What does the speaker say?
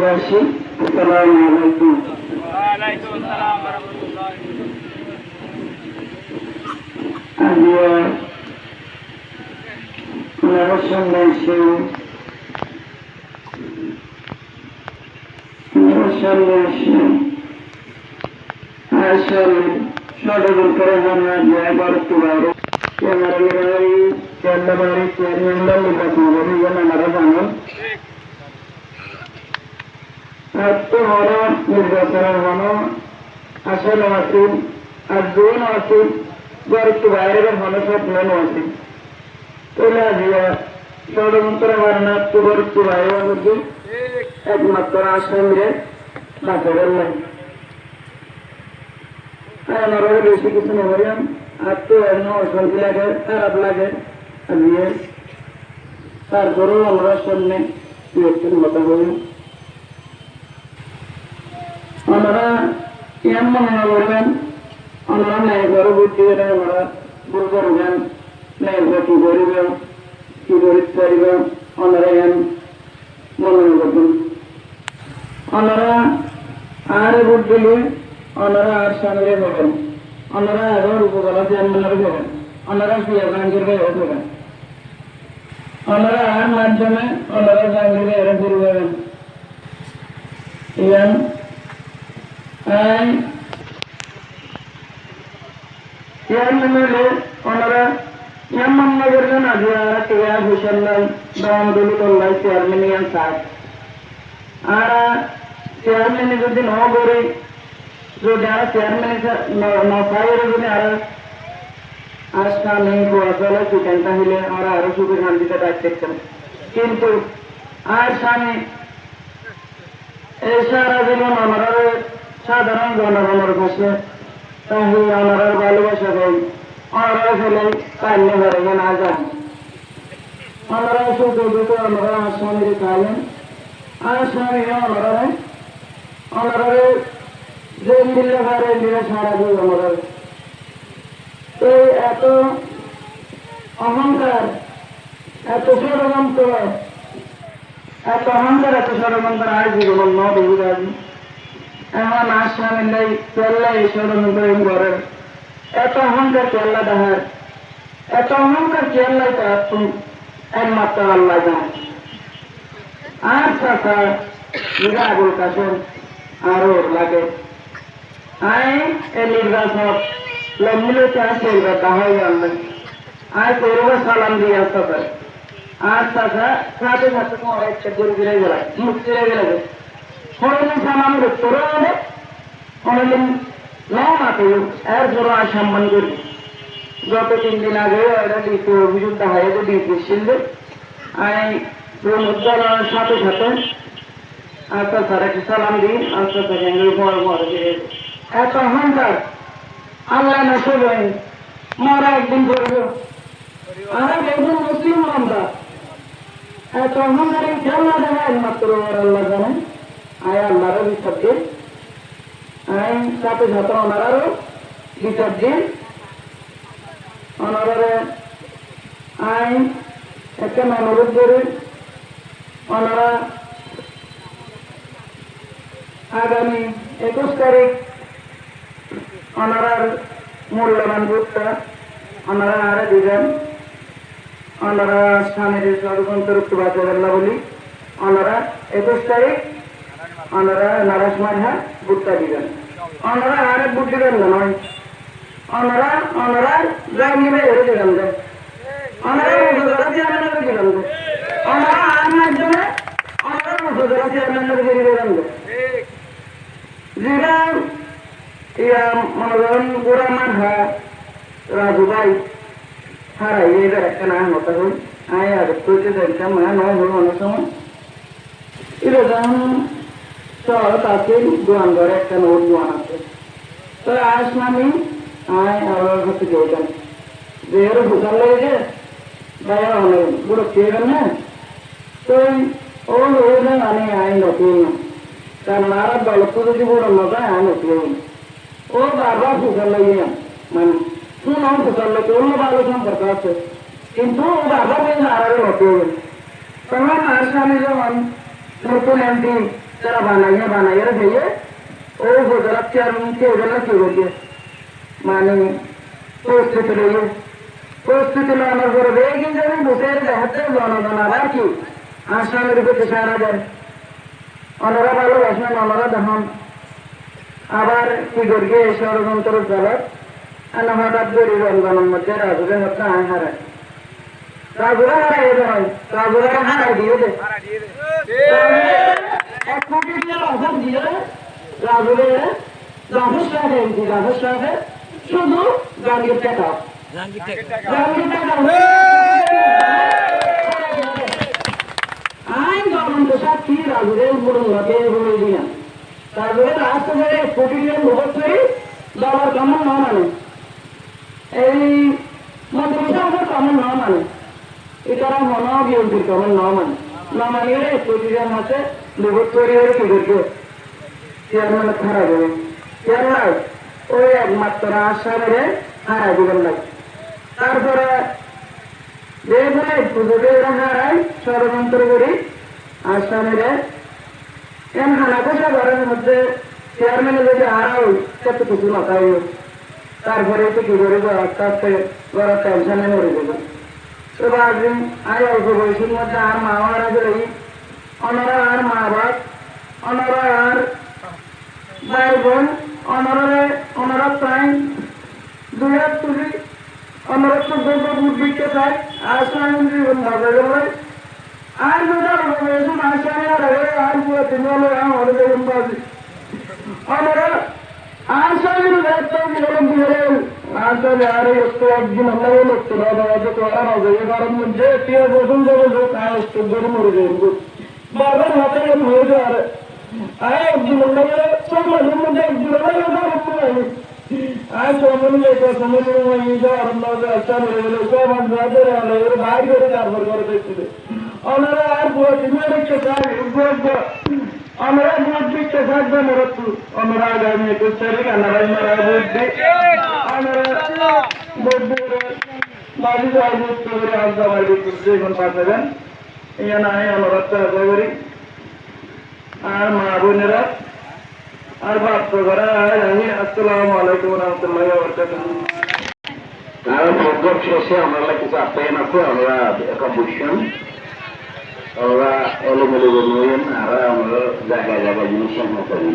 দেশবাসী, আসসালামু আলাইকুম। আমি সন্ন্যাসী আসল ষড়যন্ত্র জানা যায় বর্তমানে চেন্নাবাড়ি চেয়ারম্যান নির্বাচন করে আপনারা জানেন। এত বড় নির্বাচনের মানে আসলে আছে আর দুই আছে একটু বাইরের মানুষ মেন আছে তোলা দিয়া ষড়যন্ত্র মারনা একটু বাইরে মধ্যে একমাত্র আসামে বাঁচার লাগে আমার বেশি কিছু নেবেন আর তো এমন অশান্তি লাগে খারাপ লাগে দিয়ে তারপরেও আমরা সামনে ইলেকশন মতো হই আমরা এমন মনে করবেন আমরা ন্যায় করে বুদ্ধি আমরা ভুল করবেন ন্যায় কি করিবেন কি করিতে পারিবেন আমরা এম মনে করবেন আমরা আর ভোট দিলে ওনারা আর সামনে হবেন ওনারা এখন উপজেলা চেয়ারম্যানের হবেন ওনারা পিয়া ব্যাংকের হয়ে হবেন ওনারা আর মাধ্যমে ওনারা জাহাঙ্গীরে এরা শুরু হবেন চেয়ারম্যান ওনারা এমন মনে করবেন আজ টিয়া ভূষণ দলিত চেয়ারম্যান সাহেব আর চেয়ারম্যান যদি ন করে যারা চেয়ারম্যান নফাইয়ের জন্য আজকা নেই গোয়াশালা চিকেনটা হলে আমরা আরো সুখের শান্তিতে ডাকতেন কিন্তু আর স্বামী এই সারা জীবন আমরা সাধারণ জনগণের কাছে তাহলে আমরা ভালোবাসা পাই আমরা ফেলে কান্নে ঘরে না যান আমরা সুখে দুটো আমরা আসামির খাইলেন আর স্বামী আমরা জেল দিলে ঘরে দিলে সারা দিন আমরা এই এত অহংকার এত ষড়যন্ত্র এত ষড়যন্ত্র আর জীবন ন দেখি এমন আসামি নেই চললে ষড়যন্ত্র ঘরের এত অহংকার কেল্লা দেখার এত অহংকার কেল্লাই তো আপনি একমাত্র আল্লাহ জান আর চাষা আগুল কাছে আরো লাগে আয় এ নির্বাচন লম্বিলে চাষে দাহাই আনবেন আয় করব সালাম দিয়ে আসতে পারে আর চাষা সাথে সাথে তোমার একটা গরু গিরে গেল মুক্তি গেলে কোনদিন সালাম তোরা হবে কোনদিন নাও না পেল এর জোর আর সম্মান করি গত 3 দিন আগে এটা দ্বিতীয় অভিযোগ দেখায় যে ডিসিশন আয় প্রমোদনের সাথে সাথে আচ্ছা স্যার একটা সালাম দিন আচ্ছা এত অহংকার আল্লাহ নসবেন মারা একদিন করব আর একদিন মুসলিম আমরা এত অহংকার খেলা দেখা একমাত্র আল্লাহ জানেন আয় আল্লাহরও বিচার দিন আয় সাথে সাথে ওনারারও বিচার দিন ওনারা আয় একটা অনুরোধ করে ওনারা আগামী 21 তারিখ ওনারার মূল্যবান ভোটটা ওনারা আরে দিবেন ওনারা স্বামীর ষড়যন্ত্র একটু বাঁচাবেন না বলি ওনারা 21 তারিখ ওনারা নারাজ মাঝা ভোটটা দিবেন ওনারা আরে ভোট দিবেন না নয় ওনারা যা নিবে এড়ে দিবেন ওনারা উপজেলা চেয়ারম্যানের দিবেন ওনারা আর মাধ্যমে ওনারা উপজেলা চেয়ারম্যানের দিবেন যেটা মনে করেন গোড়া মাঠা রাজু ভাই হারাই এবার একটা না মতো হই আয় আগে করতে দেখতাম মানে নয় হল অনেক সময় এটা যখন চল তাকে দোয়ান ঘরে একটা নোট দোয়ান আছে তো আসলামই আয় আমার কাছে গেলাম যে এর ভূতাল লেগেছে ভাই অনেক বুড়ো খেয়ে গেল না তো ও লোক আমি আয় নতুন কারণ আর দলত্ব যদি বড় মজা আয় নতুন ও বারবার ভূতাল লাগিয়ে মানে শুন আমার ভূতাল লাগে অন্য ভালো সম্পর্ক আছে কিন্তু ও বারবার আর নতুন তখন আসলামী যখন নতুন এমপি তারা বানাইয়ে দিয়ে ও গোজরাত চেয়ারম্যানকে ওগুলো কি বলছে মানে প্রস্তুতি রইয়ে প্রস্তুতি নেওয়ার পরে বেগিন যাবে বসে দেখাচ্ছে জনগণ আবার কি আসামের প্রতি সারা যায় অনরা ভালোবাসেন অনরা দেখুন আবার কি করবে ষড়যন্ত্র জগৎ আর হঠাৎ করে রমজানের মধ্যে রাজুরে হচ্ছে হারায় রাজুরা হারাই দেয় রাজুরা হারাই দিয়ে দেয় 1 কোটি টাকার অফার দিয়ে রাজুরে রাজস্ব শুধু গাঙ্গের টাকা আইন গভর্নমেন্ট সাক্ষী রাজুরে মুড়ে বলে দিয়া রাজুরে রাস্তা ধরে 1 কোটি টাকা লোক করে ডলার কমন না মানে এই মন্ত্রিসভার কমন না মানে এটারা মনে বিএনপির কমন না মানে না মানিয়ে 1 কোটি টাকার মাসে লোক করে কি করবে চেয়ারম্যান খারাপ হবে চেয়ারম্যান ওই একমাত্র আসামের হারাই দিবেন না তারপরে দেখলে পুজোতে হারাই ষড়যন্ত্র করি আসামের এম হানাকোষা ঘরের মধ্যে চেয়ারম্যানে যদি হারাও কত কিছু না খাই তারপরে তো কি করে আস্তে আস্তে ঘরের টেনশনে মরে যাবে এবার আয় অল্প বয়সের মধ্যে আর মা মারা গেলে অনরা আর মা বাপ অনরা আর ভাই বোন অনরা প্রায় 2 হাত তুলি অনরা 14 ফুট বিকে চাই আসাম জীবন ভাবে গেলে আর যেটা বলেছেন আসামে আর পুরো 3 হলো আমাদের জীবন বাজি অনরা আসামের একদম জীবন দিয়ে আসামে আর একটু একদিন আমরা লোকটা দাদা তো আর হবে এবার মধ্যে টিয়া বসুন যাবে লোক আর একটু ধরে মরে যাবে বারবার হাতে হয়ে যায় আয় একদিন আমরা সমাজের মধ্যে একদিন আয় সমাজে সমাজে যাওয়ার আচ্ছা মেরে গেল সব আমাদের ভাই করে তারপর করে দেখছিল আমরা আর দেখতে চাই আমরা ভোট দিতে থাকবো মরতু আমরা আগামী 21 তারিখ আমরা ভোট দিই আমরা ভোট দিয়ে বাড়ি যাওয়ার ভোট করে আসতে পারি যেমন পাঠাবেন ইয়া নাই আমরা করি আর মা বোনেরা আর বাপ ঘরা আসসালামু আলাইকুম রহমতুল্লাহ প্রোগ্রাম শেষে আমরা কিছু আপ্যায়ন আছে আমরা একটা বুঝছেন আমরা এলোমেলো বলবেন আর আমরা জায়গায় জায়গায় জিনিস করি